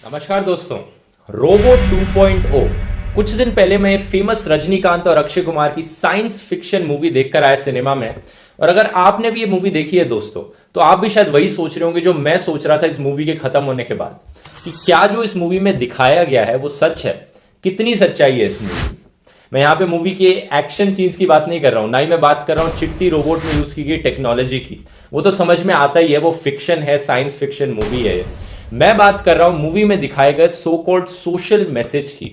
नमस्कार दोस्तों। रोबो 2.0 कुछ दिन पहले मैं फेमस रजनीकांत और अक्षय कुमार की साइंस फिक्शन मूवी देखकर आया सिनेमा में। और अगर आपने भी ये मूवी देखी है दोस्तों, तो आप भी शायद वही सोच रहे होंगे जो मैं सोच रहा था इस मूवी के खत्म होने के बाद, कि क्या जो इस मूवी में दिखाया गया है वो सच है। कितनी सच्चाई है इस मूवी। मैं यहाँ पे मूवी के एक्शन सीन्स की बात नहीं कर रहा हूँ, ना ही मैं बात कर रहा हूँ चिट्टी रोबोट में यूज की गई टेक्नोलॉजी की। वो तो समझ में आता ही है, वो फिक्शन है, साइंस फिक्शन मूवी है। मैं बात कर रहा हूं मूवी में दिखाए गए सो कॉल्ड सोशल मैसेज की।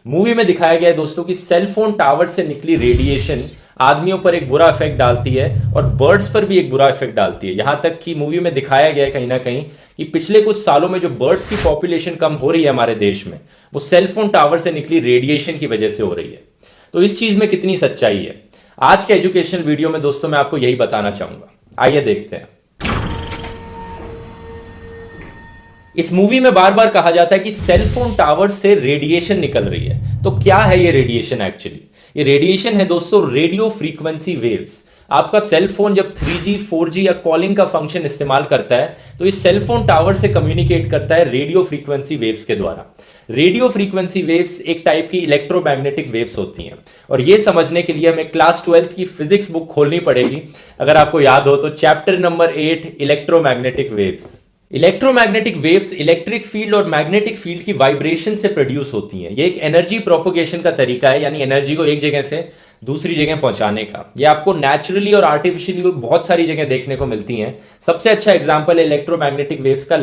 मूवी में दिखाया गया है दोस्तों कि सेलफोन टावर से निकली रेडिएशन आदमियों पर एक बुरा इफेक्ट डालती है और बर्ड्स पर भी एक बुरा इफेक्ट डालती है। यहां तक कि मूवी में दिखाया गया है कहीं ना कहीं कि पिछले कुछ सालों में जो बर्ड्स की पॉपुलेशन कम हो रही है हमारे देश में, वो सेलफोन टावर से निकली रेडिएशन की वजह से हो रही है। तो इस चीज में कितनी सच्चाई है, आज के एजुकेशन वीडियो में दोस्तों मैं आपको यही बताना चाहूंगा। आइए देखते हैं। इस मूवी में बार बार कहा जाता है कि सेलफोन टावर से रेडिएशन निकल रही है। तो क्या है ये रेडिएशन एक्चुअली? ये रेडिएशन है दोस्तों रेडियो फ्रीक्वेंसी वेव्स। आपका सेलफोन जब 3G 4G या कॉलिंग का फंक्शन इस्तेमाल करता है तो इस सेलफोन टावर से कम्युनिकेट करता है रेडियो फ्रीक्वेंसी वेव्स के द्वारा। रेडियो फ्रीक्वेंसी वेव्स एक टाइप की इलेक्ट्रोमैग्नेटिक वेव्स होती हैं, और ये समझने के लिए हमें क्लास 12th की फिजिक्स बुक खोलनी पड़ेगी। अगर आपको याद हो तो chapter number 8 electromagnetic waves. Electromagnetic waves electric field और मैग्नेटिक फील्ड की वाइब्रेशन से प्रोड्यूस होती हैं। ये एक एनर्जी प्रोपोगेशन का तरीका है, यानी एनर्जी को एक जगह से दूसरी जगह पहुंचाने का। ये आपको नेचुरली और आर्टिफिशियली बहुत सारी जगह देखने को मिलती हैं। सबसे अच्छा एग्जांपल है इलेक्ट्रोमैग्नेटिक वेव्स का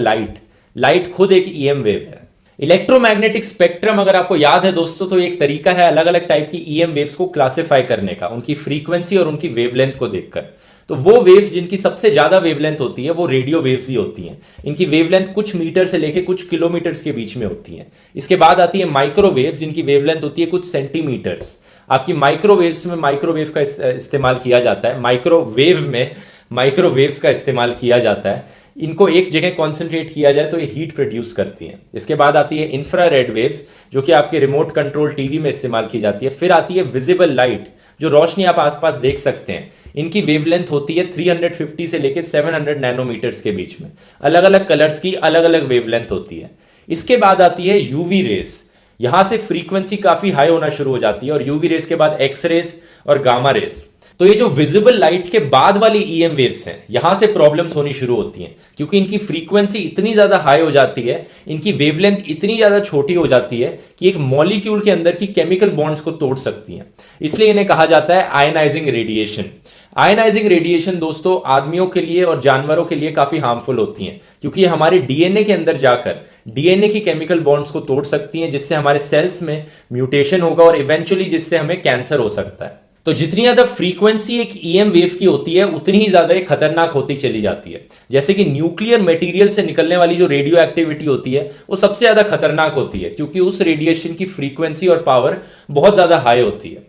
लाइट खुद एक ईएम वेव है। इलेक्ट्रोमैग्नेटिक स्पेक्ट्रम अगर आपको याद है दोस्तों, तो एक तरीका है अलग अलग टाइप की ईएम वेव्स को क्लासिफाई करने का, उनकी फ्रीक्वेंसी और उनकी वेवलेंथ को देखकर। तो वो वेव्स जिनकी सबसे ज्यादा वेवलेंथ होती है वो रेडियो वेव्स ही होती हैं। इनकी वेवलेंथ कुछ मीटर से लेके कुछ किलोमीटर्स के बीच में होती है। इसके बाद आती है माइक्रोवेव्स, जिनकी वेवलेंथ होती है कुछ सेंटीमीटर्स। आपकी माइक्रोवेव्स में माइक्रोवेव का इस्तेमाल किया जाता है, माइक्रोवेव में माइक्रोवेव्स का इस्तेमाल किया जाता है। इनको एक जगह कॉन्सेंट्रेट किया जाए तो ये हीट प्रोड्यूस करती हैं। इसके बाद आती है इंफ्रारेड वेव्स, जो कि आपके रिमोट कंट्रोल टीवी में इस्तेमाल की जाती है। फिर आती है विजिबल लाइट, जो रोशनी आप आसपास देख सकते हैं। इनकी वेवलेंथ होती है 350 से लेकर 700 नैनोमीटर्स के बीच में। अलग अलग कलर्स की अलग अलग वेवलेंथ होती है। इसके बाद आती है यूवी रेस। यहां से फ्रीक्वेंसी काफी हाई होना शुरू हो जाती है, और यूवी रेस के बाद एक्स रेस और गामा रेस। तो ये जो विजिबल लाइट के बाद वाली ईएम वेव्स हैं, यहां से प्रॉब्लम्स होनी शुरू होती हैं, क्योंकि इनकी फ्रीक्वेंसी इतनी ज्यादा हाई हो जाती है, इनकी वेवलेंथ इतनी ज्यादा छोटी हो जाती है कि एक मॉलिक्यूल के अंदर की केमिकल बॉन्ड्स को तोड़ सकती हैं। इसलिए इन्हें कहा जाता है आयनाइजिंग रेडिएशन। आयनाइजिंग रेडिएशन दोस्तों आदमियों के लिए और जानवरों के लिए काफी हार्मफुल होती हैं, क्योंकि ये हमारे डीएनए के अंदर जाकर डीएनए की केमिकल बॉन्ड्स को तोड़ सकती हैं, जिससे हमारे सेल्स में म्यूटेशन होगा और इवेंचुअली जिससे हमें कैंसर हो सकता है। तो जितनी ज्यादा फ्रीक्वेंसी एक ईएम वेव की होती है, उतनी ही ज्यादा एक खतरनाक होती चली जाती है। जैसे कि न्यूक्लियर मटेरियल से निकलने वाली जो रेडियो एक्टिविटी होती है, वो सबसे ज्यादा खतरनाक होती है, क्योंकि उस रेडिएशन की फ्रीक्वेंसी और पावर बहुत ज्यादा हाई होती है।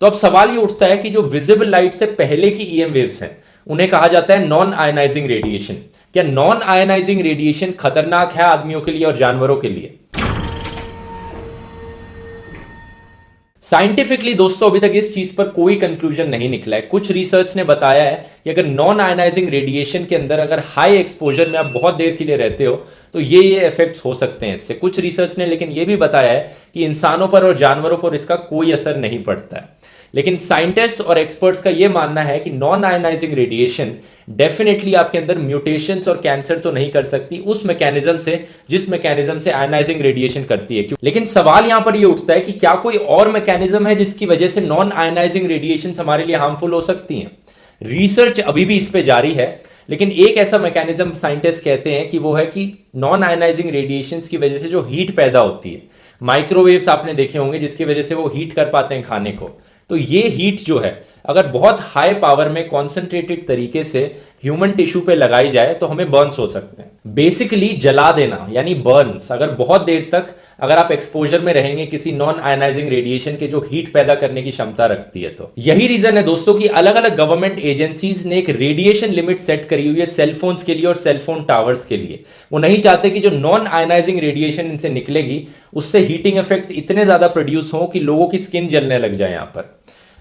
तो अब सवाल ये उठता है कि जो विजिबल लाइट से पहले की ईएम वेव्स हैं, उन्हें कहा जाता है नॉन आयनाइजिंग रेडिएशन। क्या नॉन आयनाइजिंग रेडिएशन खतरनाक है आदमियों के लिए और जानवरों के लिए? साइंटिफिकली दोस्तों अभी तक इस चीज पर कोई कंक्लूजन नहीं निकला है। कुछ रिसर्च ने बताया है कि अगर नॉन आयनाइजिंग रेडिएशन के अंदर अगर हाई एक्सपोजर में आप बहुत देर के लिए रहते हो तो ये इफेक्ट्स हो सकते हैं इससे। कुछ रिसर्च ने लेकिन ये भी बताया है कि इंसानों पर और जानवरों पर इसका कोई असर नहीं पड़ता है। लेकिन साइंटिस्ट और एक्सपर्ट्स का यह मानना है कि नॉन आयनाइजिंग रेडिएशन डेफिनेटली आपके अंदर म्यूटेशंस और कैंसर तो नहीं कर सकती उस मैकेनिज्म से जिस मैकेनिज्म से आयनाइजिंग रेडिएशन करती है। लेकिन सवाल यहां पर यह उठता है कि क्या कोई और मैकेनिज्म है जिसकी वजह से नॉन आयनाइजिंग रेडिएशन हमारे लिए हार्मफुल हो सकती हैं? रिसर्च अभी भी इस पे जारी है, लेकिन एक ऐसा मैकेनिज्म साइंटिस्ट कहते हैं कि वो है कि नॉन आयनाइजिंग रेडिएशंस की वजह से जो हीट पैदा होती है, माइक्रोवेव्स आपने देखे होंगे जिसकी वजह से वो हीट कर पाते हैं खाने को, तो ये हीट जो है अगर बहुत हाई पावर में कॉन्सेंट्रेटेड तरीके से ह्यूमन टिश्यू पे लगाई जाए तो हमें बर्न्स हो सकते हैं। बेसिकली जला देना यानी बर्न्स। अगर बहुत देर तक अगर आप एक्सपोजर में रहेंगे किसी नॉन आयनाइजिंग रेडिएशन के जो हीट पैदा करने की क्षमता रखती है, तो यही रीजन है दोस्तों कि अलग अलग गवर्नमेंट एजेंसीज ने एक रेडिएशन लिमिट सेट करी हुई है सेलफोन्स के लिए और सेलफोन टावर्स के लिए। वो नहीं चाहते कि जो नॉन आयनाइजिंग रेडिएशन इनसे निकलेगी उससे हीटिंग इफेक्ट्स इतने ज्यादा प्रोड्यूस हों कि लोगों की स्किन जलने लग जाए। यहां पर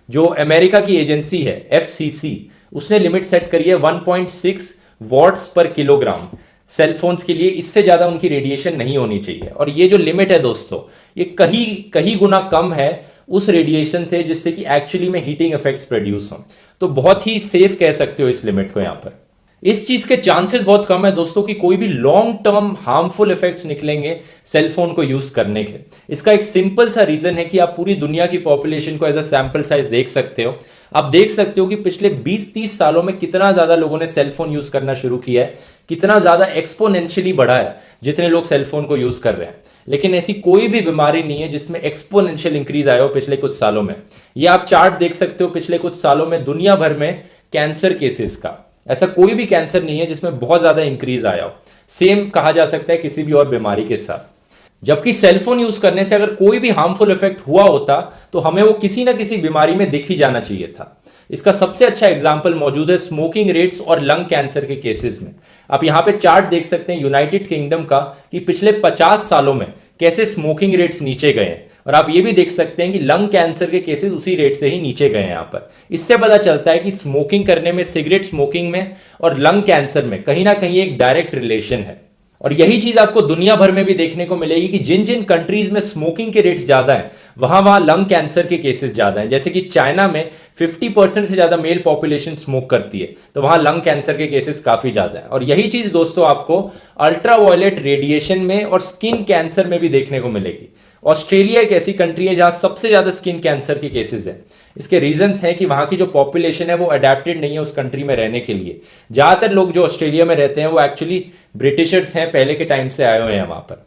जो अमेरिका की एजेंसी है FCC, उसने लिमिट सेट करी है 1.6 वॉट्स पर किलोग्राम। सेल फोन्स के लिए, इससे ज़्यादा उनकी रेडिएशन नहीं होनी चाहिए। और ये जो लिमिट है दोस्तों, ये कहीं कहीं गुना कम है उस रेडिएशन से जिससे कि एक्चुअली में हीटिंग इफेक्ट्स प्रोड्यूस हों। तो बहुत ही सेफ कह सकते हो इस लिमिट को यहाँ पर। इस चीज के चांसेस बहुत कम है दोस्तों कि कोई भी लॉन्ग टर्म हार्मफुल इफेक्ट्स निकलेंगे सेल फोन को यूज करने के। इसका एक सिंपल सा रीजन है कि आप पूरी दुनिया की पॉपुलेशन को एज अ सैंपल साइज देख सकते हो। आप देख सकते हो कि पिछले 20-30 सालों में कितना ज्यादा लोगों ने सेल फोन यूज करना शुरू किया है, कितना ज्यादा एक्सपोनेंशियली बढ़ा है जितने लोग सेल फोन को यूज कर रहे हैं। लेकिन ऐसी कोई भी बीमारी नहीं है जिसमें एक्सपोनेंशियल इंक्रीज आया हो पिछले कुछ सालों में। ये आप चार्ट देख सकते हो पिछले कुछ सालों में दुनिया भर में कैंसर केसेस का। ऐसा कोई भी कैंसर नहीं है जिसमें बहुत ज्यादा इंक्रीज आया हो। सेम कहा जा सकता है किसी भी और बीमारी के साथ। जबकि सेलफोन यूज करने से अगर कोई भी हार्मफुल इफेक्ट हुआ होता तो हमें वो किसी ना किसी बीमारी में दिख ही जाना चाहिए था। इसका सबसे अच्छा एग्जाम्पल मौजूद है स्मोकिंग रेट्स और लंग कैंसर के केसेस में। आप यहां पे चार्ट देख सकते हैं यूनाइटेड किंगडम का कि पिछले 50 सालों में कैसे स्मोकिंग रेट्स नीचे गए हैं। और आप ये भी देख सकते हैं कि लंग कैंसर के केसेस उसी रेट से ही नीचे गए हैं यहां पर। इससे पता चलता है कि स्मोकिंग करने में, सिगरेट स्मोकिंग में और लंग कैंसर में कहीं ना कहीं एक डायरेक्ट रिलेशन है। और यही चीज आपको दुनिया भर में भी देखने को मिलेगी कि जिन जिन कंट्रीज में स्मोकिंग के रेट्स ज्यादा हैं वहां वहां लंग कैंसर के केसेस ज्यादा हैं। जैसे कि चाइना में 50% से ज्यादा मेल पॉपुलेशन स्मोक करती है, तो वहां लंग कैंसर के केसेस काफी ज्यादा हैं। और यही चीज दोस्तों आपको अल्ट्रावायलेट रेडिएशन में और स्किन कैंसर में भी देखने को मिलेगी। ऑस्ट्रेलिया एक ऐसी कंट्री है जहां सबसे ज्यादा स्किन कैंसर के केसेस हैं। इसके रीजंस हैं कि वहां की जो पॉपुलेशन है वो अडेप्टेड नहीं है उस कंट्री में रहने के लिए। ज्यादातर लोग जो ऑस्ट्रेलिया में रहते हैं वो एक्चुअली ब्रिटिशर्स हैं, पहले के टाइम से आए हुए हैं वहां पर।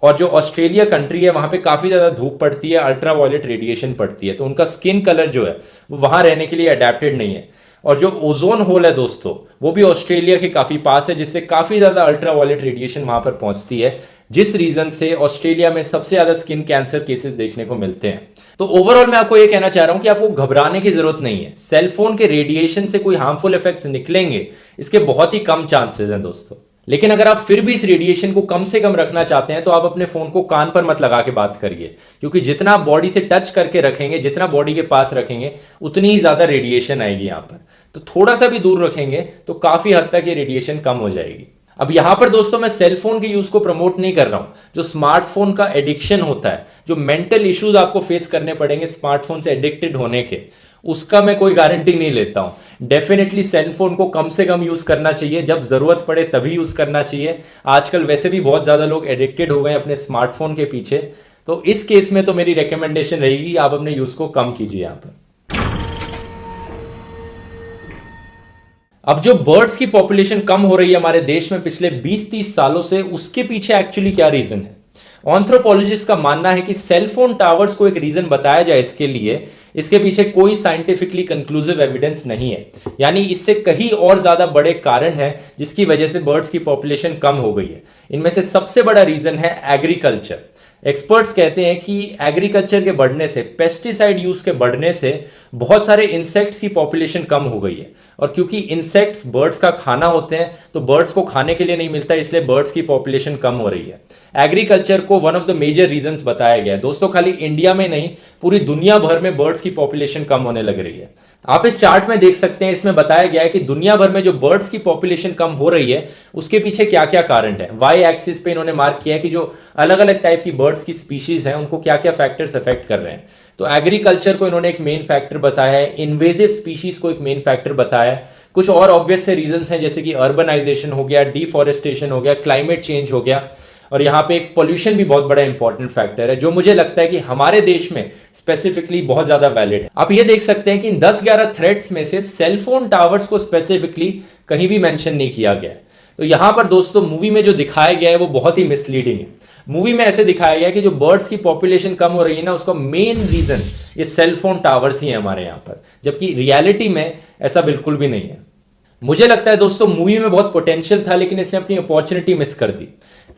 और जो ऑस्ट्रेलिया कंट्री है वहां पे काफी ज्यादा धूप पड़ती है, अल्ट्रावायलेट रेडिएशन पड़ती है, तो उनका स्किन कलर जो है वो वहां रहने के लिए अडेप्टेड नहीं है। और जो ओजोन होल है दोस्तों वो भी ऑस्ट्रेलिया के काफी पास है, जिससे काफी ज्यादा अल्ट्रावायलेट रेडिएशन वहां पर पहुंचती है, जिस रीजन से ऑस्ट्रेलिया में सबसे ज्यादा स्किन कैंसर केसेस देखने को मिलते हैं। तो ओवरऑल मैं आपको ये कहना चाह रहा हूं कि आपको घबराने की जरूरत नहीं है। सेलफोन के रेडिएशन से कोई हार्मफुल इफेक्ट्स निकलेंगे इसके बहुत ही कम चांसेस हैं दोस्तों। लेकिन अगर आप फिर भी इस रेडिएशन को कम से कम रखना चाहते हैं तो आप अपने फोन को कान पर मत लगा के बात करिए, क्योंकि जितना आप बॉडी से टच करके रखेंगे, जितना बॉडी के पास रखेंगे, उतनी ही ज्यादा रेडिएशन आएगी यहां पर। तो थोड़ा सा भी दूर रखेंगे तो काफी हद तक ये रेडिएशन कम हो जाएगी। अब यहां पर दोस्तों मैं सेलफोन के यूज को प्रमोट नहीं कर रहा हूं। जो स्मार्टफोन का एडिक्शन होता है, जो मेंटल इश्यूज आपको फेस करने पड़ेंगे स्मार्टफोन से एडिक्टेड होने के, उसका मैं कोई गारंटी नहीं लेता हूं। डेफिनेटली सेलफोन को कम से कम यूज करना चाहिए, जब जरूरत पड़े तभी यूज करना चाहिए। आजकल वैसे भी बहुत ज्यादा लोग एडिक्टेड हो गए अपने स्मार्टफोन के पीछे, तो इस केस में तो मेरी रिकमेंडेशन रहेगी आप अपने यूज को कम कीजिए यहां पर। अब जो बर्ड्स की पॉपुलेशन कम हो रही है हमारे देश में पिछले 20-30 सालों से, उसके पीछे एक्चुअली क्या रीजन है? एंथ्रोपोलॉजिस्ट का मानना है कि सेलफोन टावर्स को एक रीजन बताया जाए इसके लिए, इसके पीछे कोई साइंटिफिकली कंक्लूसिव एविडेंस नहीं है। यानी इससे कहीं और ज्यादा बड़े कारण हैं जिसकी वजह से बर्ड्स की पॉपुलेशन कम हो गई है। इनमें से सबसे बड़ा रीजन है एग्रीकल्चर। एक्सपर्ट्स कहते हैं कि एग्रीकल्चर के बढ़ने से, पेस्टिसाइड यूज के बढ़ने से बहुत सारे इंसेक्ट्स की पॉपुलेशन कम हो गई है। और क्योंकि इंसेक्ट्स बर्ड्स का खाना होते हैं तो बर्ड्स को खाने के लिए नहीं मिलता, इसलिए बर्ड्स की पॉपुलेशन कम हो रही है। एग्रीकल्चर को one of the major reasons बताया गया है दोस्तों। खाली इंडिया में नहीं, पूरी दुनिया भर में बर्ड्स की पॉपुलेशन कम होने लग रही है। आप इस चार्ट में देख सकते हैं, इसमें बताया गया है कि दुनिया भर में जो बर्ड्स की पॉपुलेशन कम हो रही है उसके पीछे क्या क्या कारण है। वाई एक्सिस पे इन्होंने मार्क किया है कि जो अलग अलग टाइप की बर्ड्स की स्पीशीज हैं उनको क्या क्या फैक्टर्स अफेक्ट कर रहे हैं। तो एग्रीकल्चर को इन्होंने एक मेन फैक्टर बताया है, इन्वेजिव स्पीशीज को एक मेन फैक्टर बताया है। कुछ और ऑब्वियस से रीजंस हैं जैसे कि अर्बनाइजेशन हो गया, डिफॉरेस्टेशन हो गया, क्लाइमेट चेंज हो गया, और यहाँ पे एक पोल्यूशन भी बहुत बड़ा इंपॉर्टेंट फैक्टर है, जो मुझे लगता है कि हमारे देश में स्पेसिफिकली बहुत ज्यादा वैलिड है। आप ये देख सकते हैं कि इन 10-11 थ्रेट्स में से सेलफोन टावर्स को स्पेसिफिकली कहीं भी मेंशन नहीं किया गया है। तो यहां पर दोस्तों मूवी में जो दिखाया गया है वो बहुत ही मिसलीडिंग है। मूवी में ऐसे दिखाया गया है कि जो बर्ड्स की पॉपुलेशन कम हो रही है ना, उसका मेन रीजन ये सेलफोन टावर्स ही है हमारे यहाँ पर, जबकि रियलिटी में ऐसा बिल्कुल भी नहीं है। मुझे लगता है दोस्तों मूवी में बहुत पोटेंशियल था, लेकिन इसने अपनी अपॉर्चुनिटी मिस कर दी।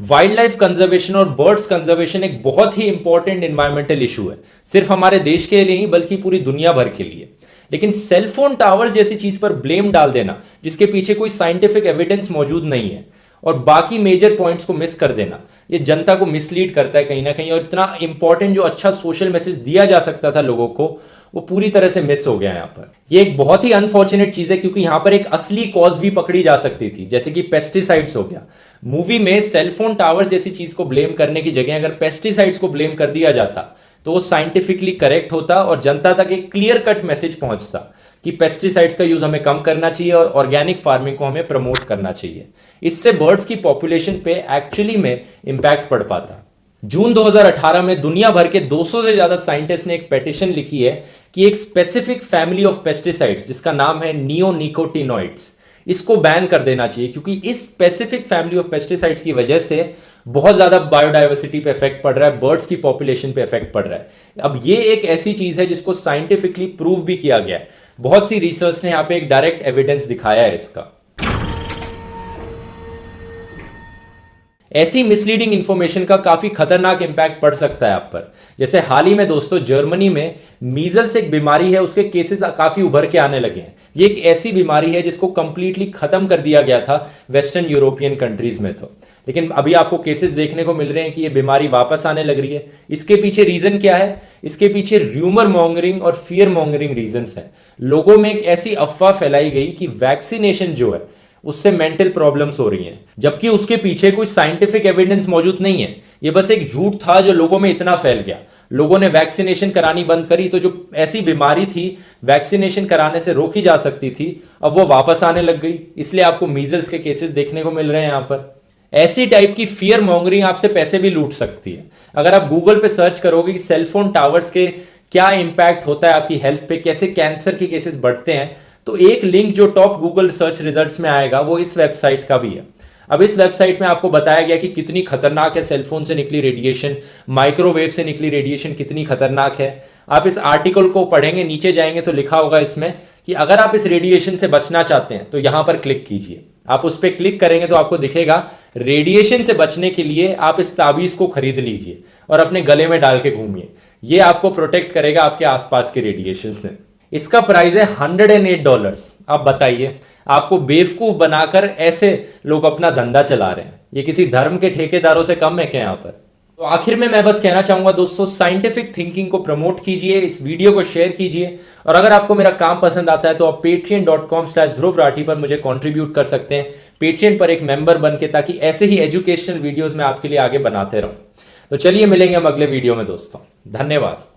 वाइल्ड लाइफ कंजर्वेशन और बर्ड्स कंजर्वेशन एक बहुत ही इंपॉर्टेंट एनवायरमेंटल इशू है, सिर्फ हमारे देश के लिए नहीं बल्कि पूरी दुनिया भर के लिए। लेकिन सेलफोन टावर्स जैसी चीज पर ब्लेम डाल देना जिसके पीछे कोई साइंटिफिक एविडेंस मौजूद नहीं है, और बाकी मेजर पॉइंट्स को मिस कर देना, ये जनता को मिसलीड करता है कहीं ना कहीं। और इतना इंपॉर्टेंट जो अच्छा सोशल मैसेज दिया जा सकता था लोगों को, वो पूरी तरह से मिस हो गया यहाँ पर। ये एक बहुत ही अनफॉर्चुनेट चीज है, क्योंकि यहाँ पर एक असली कॉज भी पकड़ी जा सकती थी, जैसे कि पेस्टिसाइड्स हो गया। मूवी में सेलफोन टावर्स जैसी चीज को ब्लेम करने की जगह अगर पेस्टिसाइड्स को ब्लेम कर दिया जाता तो वो साइंटिफिकली करेक्ट होता और जनता तक एक क्लियर कट मैसेज पहुंचता कि पेस्टिसाइड्स का यूज हमें कम करना चाहिए और ऑर्गेनिक फार्मिंग को हमें प्रमोट करना चाहिए। इससे बर्ड्स की पॉपुलेशन पे एक्चुअली में इंपैक्ट पड़ पाता। जून 2018 में दुनिया भर के 200 से ज्यादा साइंटिस्ट ने एक पेटिशन लिखी है कि एक स्पेसिफिक फैमिली ऑफ पेस्टिसाइड्स जिसका नाम है नियोनिकोटिनॉइड्स, इसको बैन कर देना चाहिए, क्योंकि इस स्पेसिफिक फैमिली ऑफ पेस्टिसाइड्स की वजह से बहुत ज्यादा बायोडाइवर्सिटी पे इफेक्ट पड़ रहा है, बर्ड्स की पॉपुलेशन पे इफेक्ट पड़ रहा है। अब ये एक ऐसी चीज है जिसको साइंटिफिकली प्रूव भी किया गया है, बहुत सी रिसर्च ने यहां पे एक डायरेक्ट एविडेंस दिखाया है इसका। ऐसी मिसलीडिंग इंफॉर्मेशन का काफी खतरनाक इंपैक्ट पड़ सकता है आप पर। जैसे हाल ही में दोस्तों जर्मनी में मीजल्स एक बीमारी है, उसके केसेस काफी उभर के आने लगे हैं। ये एक ऐसी बीमारी है जिसको कंप्लीटली खत्म कर दिया गया था वेस्टर्न यूरोपियन कंट्रीज में तो, लेकिन अभी आपको केसेस देखने को मिल रहे हैं कि ये बीमारी वापस आने लग रही है। इसके पीछे रीजन क्या है? इसके पीछे र्यूमर मॉन्गरिंग और फियर मॉन्गरिंग रीजंस हैं। लोगों में एक ऐसी अफवाह फैलाई गई कि वैक्सीनेशन जो है उससे मेंटल प्रॉब्लम्स हो रही हैं, जबकि उसके पीछे कुछ साइंटिफिक एविडेंस मौजूद नहीं है। ये बस एक झूठ था जो लोगों में इतना फैल गया। लोगों ने वैक्सीनेशन करानी बंद करी तो जो ऐसी बीमारी थी वैक्सीनेशन कराने से रोकी जा सकती थी, अब वो वापस आने लग गई। इसलिए आपको मीजल्स के केसेस देखने को मिल रहे हैं यहां पर। ऐसी टाइप की फियर मॉन्गरिंग आपसे पैसे भी लूट सकती है। अगर आप गूगल पे सर्च करोगे कि सेलफोन टावर्स के क्या इंपैक्ट होता है आपकी हेल्थ पे, कैसे कैंसर के केसेस बढ़ते हैं, तो एक लिंक जो टॉप गूगल सर्च रिजल्ट्स में आएगा वो इस वेबसाइट का भी है। अब इस वेबसाइट में आपको बताया गया कि कितनी खतरनाक है सेलफोन से निकली रेडिएशन, माइक्रोवेव से निकली रेडिएशन कितनी खतरनाक है। आप इस आर्टिकल को पढ़ेंगे, नीचे जाएंगे तो लिखा होगा इसमें कि अगर आप इस रेडिएशन से बचना चाहते हैं तो यहां पर क्लिक कीजिए। आप उस पर क्लिक करेंगे तो आपको दिखेगा रेडिएशन से बचने के लिए आप इस ताबीज को खरीद लीजिए और अपने गले में डाल के घूमिए। ये आपको प्रोटेक्ट करेगा आपके आसपास के रेडिएशन से। इसका प्राइस है $108। आप बताइए, आपको बेवकूफ बनाकर ऐसे लोग अपना धंधा चला रहे हैं। ये किसी धर्म के ठेकेदारों से कम है क्या यहाँ पर? तो आखिर में मैं बस कहना चाहूंगा दोस्तों, साइंटिफिक थिंकिंग को प्रमोट कीजिए, इस वीडियो को शेयर कीजिए, और अगर आपको मेरा काम पसंद आता है तो आप patreon.com/ध्रुव राठी पर मुझे कंट्रीब्यूट कर सकते हैं, पेट्रियन पर एक मेंबर बन के, ताकि ऐसे ही एजुकेशनल वीडियोस में आपके लिए आगे बनाते रहूं। तो चलिए मिलेंगे हम अगले वीडियो में दोस्तों। धन्यवाद।